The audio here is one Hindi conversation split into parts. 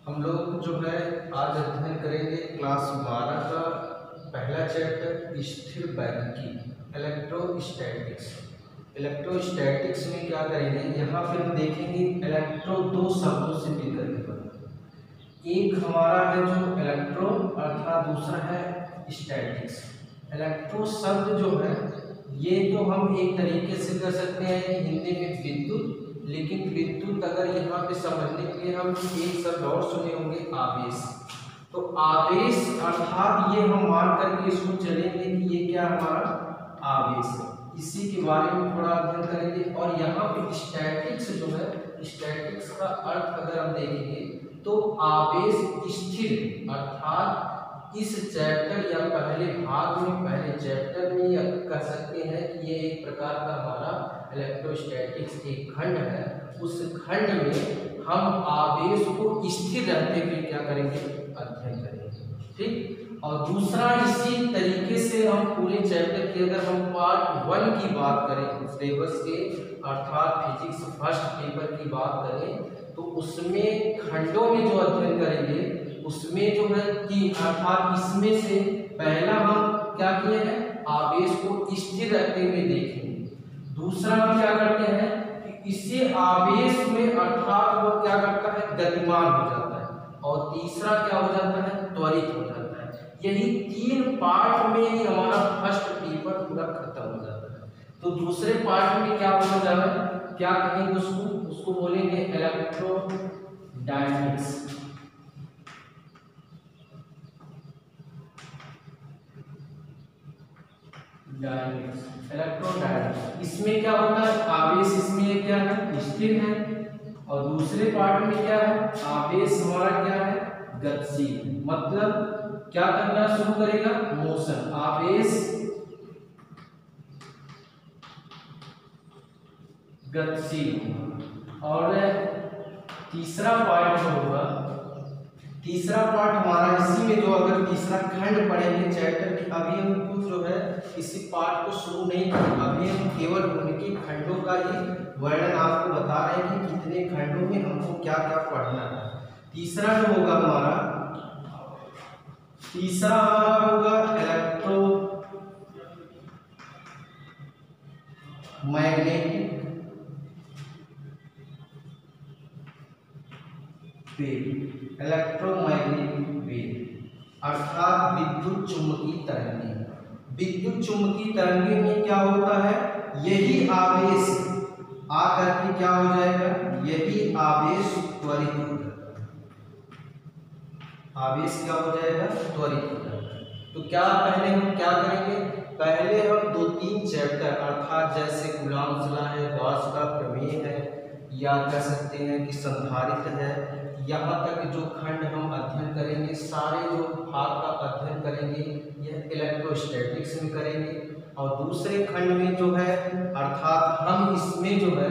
हम लोग जो है आज अध्ययन करेंगे क्लास 12 का पहला चैप्टर स्थिर वैद्युतिकी इलेक्ट्रोस्टैटिक्स। इलेक्ट्रोस्टैटिक्स में क्या करेंगे, यहाँ पे हम देखेंगे इलेक्ट्रो दो शब्दों से मिलकर के बना। एक हमारा है जो इलेक्ट्रो अर्थात दूसरा है स्टैटिक्स। इलेक्ट्रो शब्द जो है ये तो हम एक तरीके से कर सकते हैं कि हिंदी में विद्युत, लेकिन विद्युत अगर यहाँ पे समझने के लिए हम एक शब्द और सुने होंगे आवेश। तो आवेश अर्थात ये हम मान करके इसको चलेंगे कि ये क्या हमारा आवेश है, इसी के बारे में थोड़ा अध्ययन करेंगे। और यहाँ पे स्टैटिक्स जो है, स्टैटिक्स का अर्थ अगर हम देखेंगे तो आवेश स्थिर अर्थात इस चैप्टर या पहले भाग में पहले चैप्टर में या कह सकते हैं कि ये एक प्रकार का हमारा इलेक्ट्रोस्टैटिक्स एक खंड है। उस खंड में हम आवेश को स्थिर रहते हुए क्या करेंगे, अध्ययन करेंगे। ठीक। और दूसरा इसी तरीके से हम पूरे चैप्टर की अगर हम पार्ट 1 की बात करें सिलेबस के अर्थात फिजिक्स फर्स्ट पेपर की बात करें तो उसमें खंडों में जो अध्ययन करेंगे उसमें जो है कि अर्थात इसमें से पहला हम क्या किए हैं, आवेश को स्थिर रखते हुए देखेंगे। दूसरा हम क्या करते हैं कि इससे आवेश में अर्थात वो क्या करता है, गतिमान हो जाता है। और तीसरा क्या हो जाता है, त्वरित हो जाता है। यही 3 पार्ट में ही हमारा फर्स्ट पेपर पूरा खत्म हो जाता है। तो दूसरे पार्ट में क्या होने जा रहा है, क्या कहेंगे उसको बोलेंगे इलेक्ट्रोडायनेमिक्स। इलेक्ट्रोडायनेमिक्स इसमें क्या होता है, आवेश इसमें क्या है, स्थिर है। और दूसरे पार्ट में क्या है, आवेश हमारा क्या है, गतिशील। मतलब क्या करना शुरू करेगा, मोशन। आवेश गतिशील। और तीसरा पार्ट जो होगा, तीसरा पार्ट हमारा इसी में जो अगर तीसरा खंड पढ़ेंगे चैप्टर की, अभी हम जो है इसी पार्ट को शुरू नहीं किए, अभी हम केवल उनके खंडों का ही वर्णन आपको बता रहे हैं कि कितने खंडों में हमको क्या क्या पढ़ना है। तीसरा जो होगा हमारा, तीसरा हमारा होगा इलेक्ट्रोमैग्नेटिक वेव। इलेक्ट्रोमैग्नेटिक वेव अर्थात विद्युत चुम्बकीय तरंगें। विद्युत चुम्बकीय तरंगें में क्या होता है, यही आवेश आकर के क्या हो जाएगा, यही आवेश त्वरित हो जाता है। आवेश क्या हो जाएगा, त्वरित हो जाता है। तो क्या पहले हम क्या करेंगे, पहले हम 2-3 चैप्टर अर्थात जैसे कूलॉम्स लॉ है, गॉस का प्रमेय है, या कह सकते हैं कि संधारित्र है, यहाँ तक जो खंड हम अध्ययन करेंगे, सारे जो भाग का अध्ययन करेंगे यह इलेक्ट्रोस्टैटिक्स में करेंगे। और दूसरे खंड में जो है अर्थात हम इसमें जो है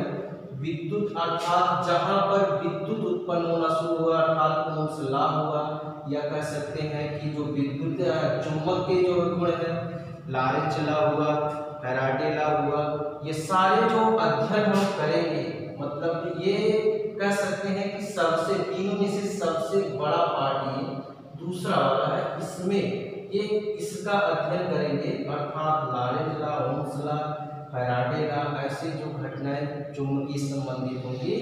विद्युत अर्थात जहाँ पर विद्युत उत्पन्न होना शुरू हुआ अर्थात ओम्स लॉ हुआ, या कह सकते हैं कि जो विद्युत चुंबक के जो गुण है, लॉरेंत्ज लॉ हुआ, फैराडे लॉ हुआ, ये सारे जो अध्ययन हम करेंगे, मतलब ये कह सकते हैं कि सबसे तीनों में से सबसे बड़ा पार्ट ये दूसरा वाला है। इसमें एक इसका अध्ययन करेंगे अर्थात Lorentz law, Ohm's law, Faraday law, ऐसे जो घटनाएं चुंबकीय संबंधित होंगी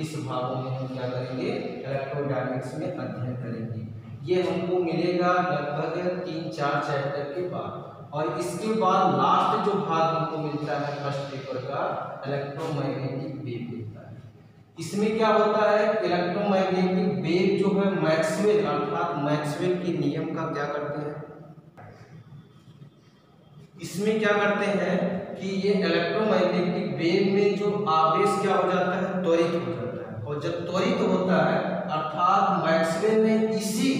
इस भागों में हम क्या करेंगे, इलेक्ट्रोडायनेमिक्स में अध्ययन करेंगे। ये हमको मिलेगा लगभग 3-4 चैप्टर के बाद। और इसके बाद लास्ट जो भाग हमको मिलता है फर्स्ट पेपर का, इलेक्ट्रोमैग्नेटिक वेव मिलता है। इसमें क्या होता है, इलेक्ट्रोमैग्नेटिक वेव जो है मैक्सवेल अर्थात मैक्सवेल के नियम का क्या करते हैं, इसमें क्या करते हैं कि ये इलेक्ट्रोमैग्नेटिक वेव में जो आवेश क्या हो जाता है, त्वरित हो जाता है। और जब त्वरित होता है अर्थात मैक्सवेल ने इसी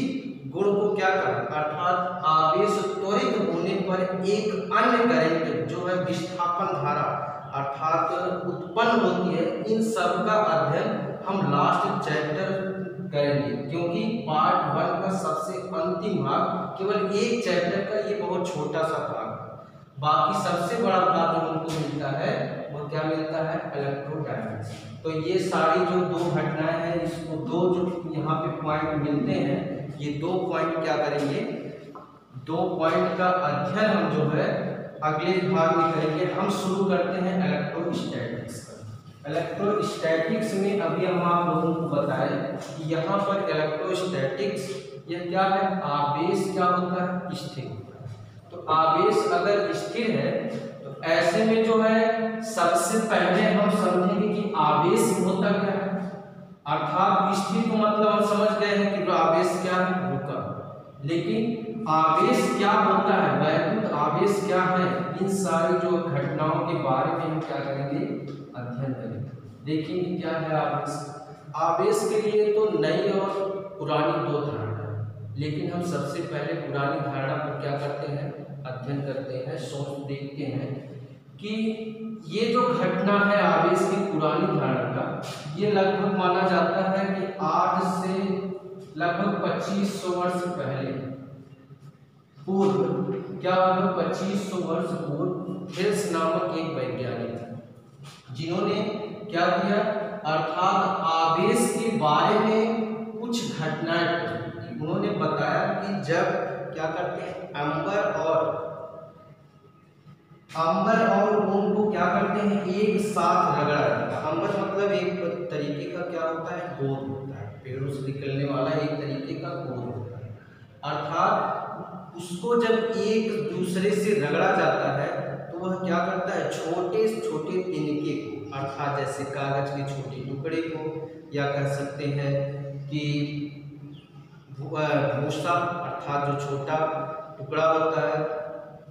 गुण को क्या कहा, अर्थात आवेश त्वरित होने पर एक अन्य करंट जो है विस्थापन धारा अर्थात उत्पन्न होती है, इन सब का अध्ययन हम लास्ट चैप्टर करेंगे। क्योंकि पार्ट 1 का सबसे अंतिम भाग केवल एक चैप्टर का ये बहुत छोटा सा भाग है, बाकी सबसे बड़ा भाग जो हमको मिलता है वो क्या मिलता है, इलेक्ट्रोडायनेमिक्स। तो ये सारी जो 2 घटनाएं हैं, इसको 2 जो यहाँ पे पॉइंट मिलते हैं, ये 2 पॉइंट क्या करेंगे, 2 पॉइंट का अध्ययन हम जो है अगले भाग में करेंगे। हम शुरू करते हैं इलेक्ट्रोस्टैटिक्स पर। इलेक्ट्रोस्टैटिक्स में अभी हम आप लोगों को बताएं कि यहाँ पर इलेक्ट्रोस्टैटिक्स यह क्या है, आवेश क्या होता है, स्थिर होता है। तो आवेश अगर स्थिर है तो ऐसे में जो है सबसे पहले हम समझेंगे कि आवेश होता क्या है, अर्थात स्थिर को मतलब हम समझ गए हैं कि आवेश क्या है, होगा, लेकिन आवेश क्या होता है, वैद्युत आवेश क्या है, इन सारी जो घटनाओं के बारे में हम क्या करेंगे, अध्ययन करेंगे, देखेंगे क्या है आवेश। आवेश के लिए तो नई और पुरानी 2 धारणा है, लेकिन हम सबसे पहले पुरानी धारणा पर क्या करते हैं, अध्ययन करते हैं, सोच देखते हैं कि ये जो घटना है आवेश की पुरानी धारणा का, ये लगभग माना जाता है कि आज से लगभग 2500 वर्ष पहले पूर्व, क्या लगभग 2500 वर्ष पूर्व थेल्स नामक एक वैज्ञानिक थे, जिन्होंने क्या किया, अर्थात आवेश के बारे में कुछ घटनाएं उन्होंने बताया कि जब क्या करते हैं, अंबर और ऊन को क्या करते हैं, एक साथ रगड़ा जाता है। अंबर मतलब एक तरीके का क्या होता है, गोंद होता है, पेड़ों से निकलने वाला एक तरीके का गोंद होता है, अर्थात उसको जब एक दूसरे से रगड़ा जाता है तो वह क्या करता है, छोटे छोटे तिनके को, अर्थात जैसे कागज के छोटे टुकड़े को, या कह सकते हैं कि भूसा अर्थात जो छोटा टुकड़ा होता है,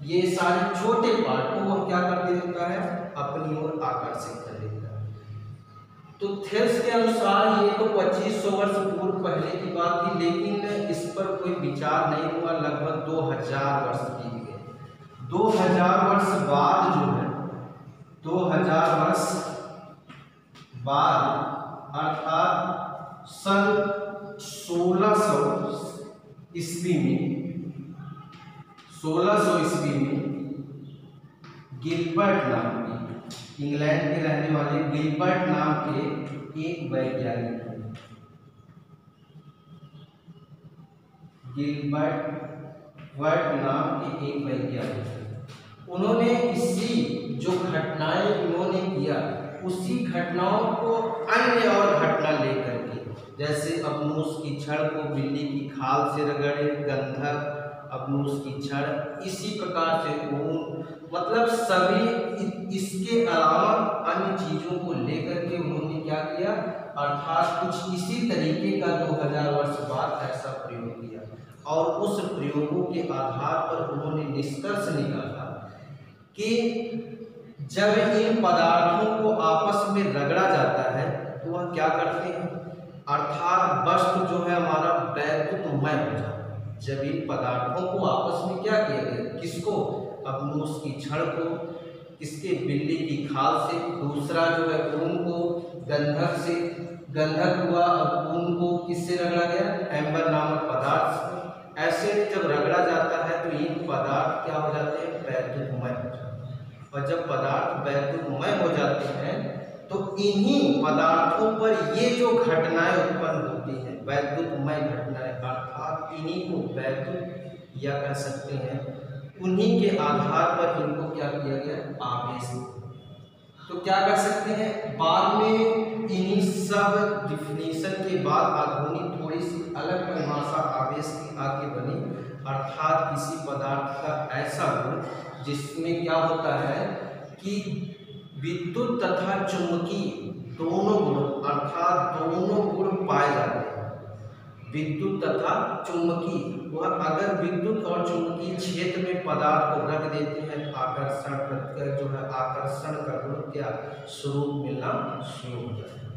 ये सारे छोटे पार्ट को वह क्या कर देता है, अपनी ओर आकर्षित कर देता है। तो थेल्स के अनुसार ये तो 2500 वर्ष पूर्व पहले की बात थी, लेकिन इस पर कोई विचार नहीं हुआ, लगभग 2000 वर्ष बीत गए। 2000 वर्ष बाद जो है, 2000 वर्ष बाद अर्थात सन 1600 ईस्वी में गिलबर्ट नाम के, इंग्लैंड के रहने वाले गिलबर्ट नाम के एक वैज्ञानिक, उन्होंने इसी जो घटनाएं उन्होंने किया, उसी घटनाओं को अन्य और घटना लेकर के, जैसे अपनूस की छड़ को बिल्ली की खाल से रगड़े, गंधक, अपनूस की छड़, इसी प्रकार से ऊन, मतलब सभी इसके अलावा अन्य चीजों को लेकर के उन्होंने क्या किया, अर्थात कुछ इसी तरीके का 2000 वर्ष बाद ऐसा प्रयोग किया, और उस प्रयोगों के आधार पर उन्होंने निष्कर्ष निकाला कि जब इन पदार्थों को आपस में रगड़ा जाता है तो वह क्या करते हैं, अर्थात वस्तु जो है हमारा वैद्युतमय हो जाता है। जब इन पदार्थों को आपस में क्या किया गया, किसको, अपनूस की छड़ को, इसके बिल्ली की खाल से, दूसरा जो है ऊन को, गंधक से, गंधक हुआ, और ऊन को किससे रगड़ा गया, एम्बर नामक पदार्थ से। ऐसे में जब रगड़ा जाता है तो इन पदार्थ क्या हो जाते हैं, वैद्युतमय हो जाते हैं, और जब पदार्थ वैद्युतमय हो जाते हैं तो इन्हीं पदार्थों पर ये जो घटनाएं उत्पन्न होती हैं, वैद्युतमय घटनाएं, अर्थात इन्हीं को वैद्युत या कह सकते हैं, उन्हीं के आधार पर इनको क्या किया गया, आवेश। तो क्या कर सकते हैं, बाद में इन्हीं सब डिफिनीशन के बाद आधुनिक थोड़ी सी अलग परिभाषा आवेश की आगे बनी, अर्थात किसी पदार्थ का ऐसा गुण जिसमें क्या होता है कि विद्युत तथा चुंबकीय दोनों गुण, अर्थात दोनों गुण पाए जाते हैं, विद्युत तथा चुंबकीय, वह अगर विद्युत और चुंबकीय क्षेत्र में पदार्थ को रख देते हैं तो आकर्षण प्रत्यय जो है, आकर्षण का गुण क्या, स्वरूप मिलना शुरू हो जाता है।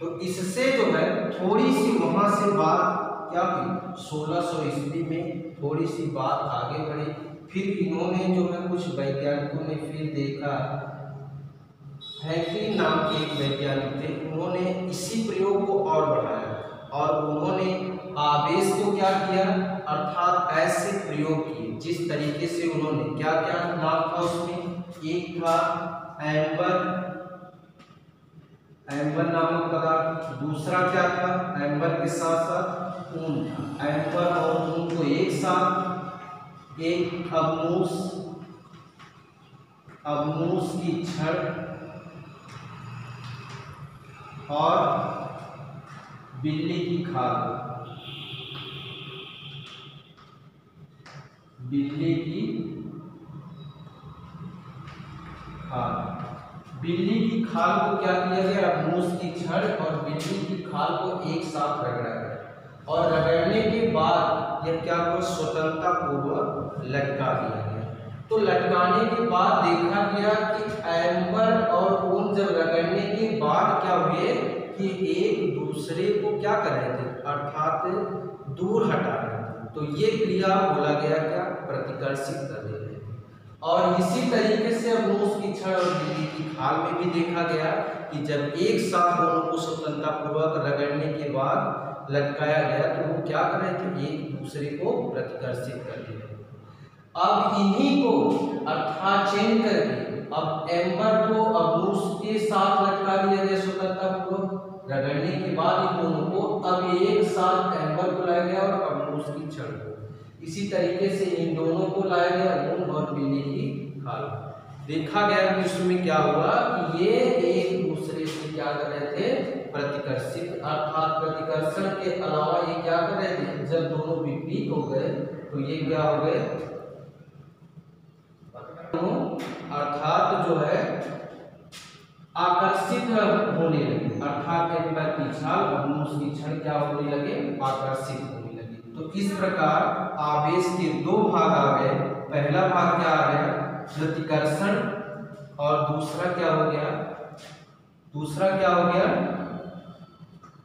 तो इससे जो है थोड़ी सी वहां से बात क्या हुई, 1600 ईस्वी में थोड़ी सी बात आगे बढ़ी, फिर इन्होंने जो है कुछ वैज्ञानिकों ने फिर देखा, हैंकली नाम के एक वैज्ञानिक थे, उन्होंने इसी प्रयोग को और बढ़ाया, और उन्होंने आवेश को क्या किया, अर्थात ऐसे प्रयोग किए जिस तरीके से उन्होंने क्या क्या नाम था उसमें, एक था एम्बर नामक पदार्थ, दूसरा क्या था, एम्बर के साथ साथ साथ एक अवमूस की छड़ और बिल्ली की खाल। बिल्ली की खाल को क्या किया गया, अवमूस की छड़ और बिल्ली की खाल को एक साथ रगड़ा गया और रगड़ने के बाद यह क्या हुआ, स्वतंत्रता पूर्वक लटका दिया गया। तो लटकाने के बाद देखा गया कि एम्बर और ऊन जब रगड़ने के बाद क्या हुए कि एक दूसरे को क्या कर रहे थे, अर्थात दूर हटा रहे थे। तो ये क्रिया बोला गया क्या, प्रतिकर्षित कर रहे थे। और इसी तरीके से अवमूस की छड़ और बिल्ली की खाल में भी देखा गया कि जब एक साथ दोनों को स्वतंत्रता पूर्वक रगड़ने के बाद लटकाया गया तो वो क्या कर रहे थे, एक दूसरे को प्रतिकर्षित कर रहे थे। अब इन्हीं को अर्थात चेंज करके अब एम्बर को अवमूस के साथ लटका दिया गया स्वतंत्रता पूर्वक रगड़ने के बाद इन दोनों को अब एक साथ एम्बर को लाया गया और अवमूस की छड़ को। इसी तरीके से इन दोनों को लाया गया, ऊन और बिल्ली की खाल। देखा गया कि इसमें क्या हुआ कि ये एक दूसरे से क्या कर रहे थे, प्रतिकर्षित, अर्थात प्रतिकर्षण के अलावा ये क्या कर रहे थे, जब दोनों विपरीत हो गए तो ये क्या हो गए, अर्थात जो है आकर्षित होने लगे, अर्थात एम्बर की छाल अवमूस की छड़ क्या होने लगे, आकर्षित होने लगे। तो इस प्रकार आवेश के दो भाग आ गए। पहला भाग क्या आ गया, प्रतिकर्षण, और दूसरा क्या हो गया,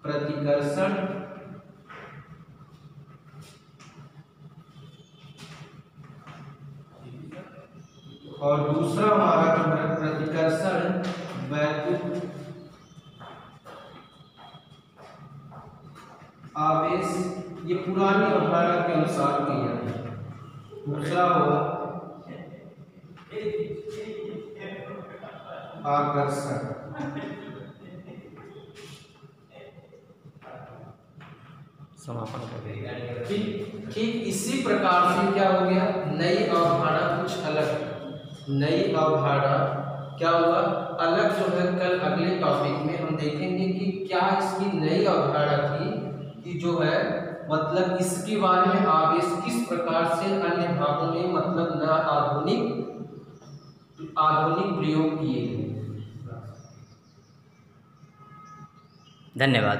प्रतिकर्षण और दूसरा हमारा जो है प्रतिकर्षण वैद्युत आवेश। ये पुरानी अवधारणा के अनुसार किया। दूसरा हुआ आकर्षण। समापन कर देगा। ठीक इसी प्रकार से क्या हो गया, नई अवधारणा कुछ अलग, नई अवधारणा क्या हुआ अलग, जो है कल अगले टॉपिक में हम देखेंगे कि क्या इसकी नई अवधारणा थी कि जो है मतलब इसके बारे में आवेश किस प्रकार से अन्य भागों में मतलब न आधुनिक प्रयोग किए गए। धन्यवाद।